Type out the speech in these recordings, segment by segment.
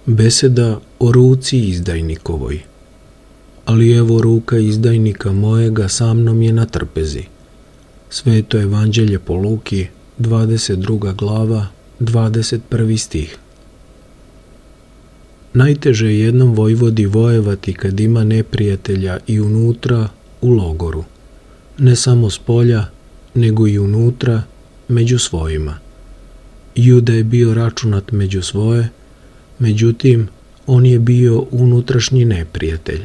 Beseda o ruci izdajnikovoj. Ali evo ruka izdajnika mojega sa mnom je na trpezi. Sveto evanđelje po Luki, 22. glava, 21. stih. Najteže je jednom vojvodi vojevati kad ima neprijatelja i unutra u logoru. Ne samo s polja, nego i unutra među svojima. Juda je bio računat među svoje, međutim, on je bio unutrašnji neprijatelj.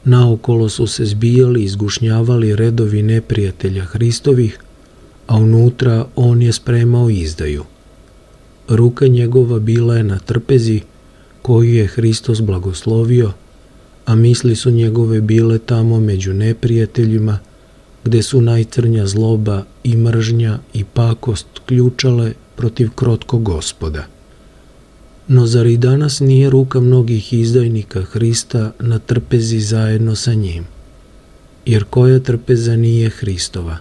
Naokolo su se zbijali i izgušnjavali redovi neprijatelja Hristovih, a unutra on je spremao izdaju. Ruka njegova bila je na trpezi koju je Hristos blagoslovio, a misli su njegove bile tamo među neprijateljima, gde su najcrnja zloba i mržnja i pakost ključale protiv krotkog Gospoda. No zar i danas nije ruka mnogih izdajnika Hrista na trpezi zajedno sa njim? Jer koja trpeza nije Hristova?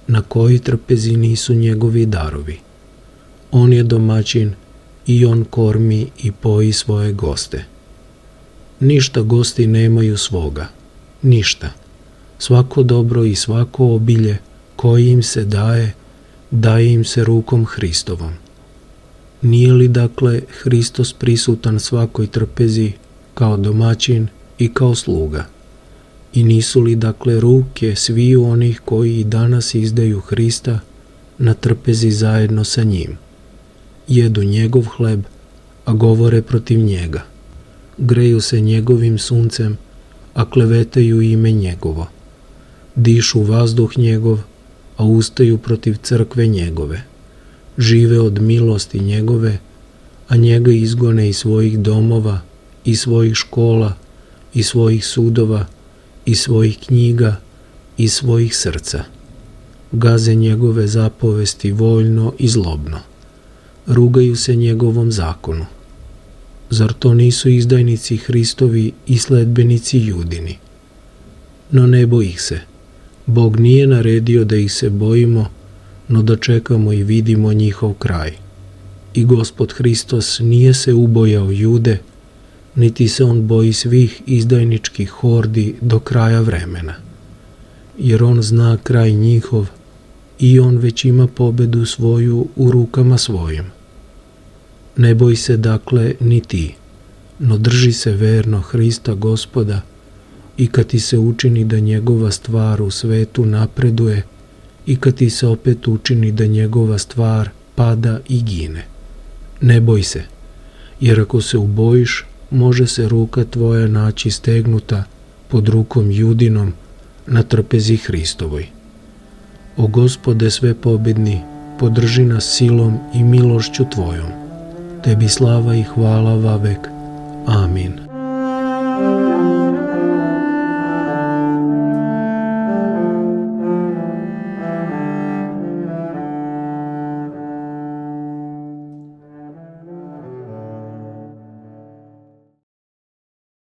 Na koji trpezi nisu njegovi darovi? On je domaćin i on kormi i poji svoje goste. Ništa gosti nemaju svoga, ništa. Svako dobro i svako obilje koje im se daje, daje im se rukom Hristovom. Nije li dakle Hristos prisutan svakoj trpezi kao domaćin i kao sluga? I nisu li dakle ruke sviju onih koji i danas izdaju Hrista na trpezi zajedno sa njim? Jedu njegov hleb, a govore protiv njega. Greju se njegovim suncem, a klevetaju ime njegovo. Dišu vazduh njegov, a ustaju protiv crkve njegove. Žive od milosti njegove, a njega izgone iz svojih domova, iz svojih škola, iz svojih sudova, iz svojih knjiga, iz svojih srca. Gaze njegove zapovesti voljno i zlobno. Rugaju se njegovom zakonu. Zar to nisu izdajnici Hristovi i sledbenici Judini? No ne bojih se. Bog nije naredio da ih se bojimo, no da čekamo i vidimo njihov kraj. I Gospod Hristos nije se ubojao Jude, niti se on boji svih izdajničkih hordi do kraja vremena. Jer on zna kraj njihov i on već ima pobedu svoju u rukama svojim. Ne boj se dakle ni ti, no drži se verno Hrista Gospoda i kad ti se učini da njegova stvar u svetu napreduje i kad ti se opet učini da njegova stvar pada i gine. Ne boj se, jer ako se ubojiš, može se ruka tvoja naći stegnuta pod rukom Judinom na trpezi Hristovoj. O Gospode sve pobedni, podrži nas silom i milošću tvojom. Tebi slava i hvala vavek. Amin.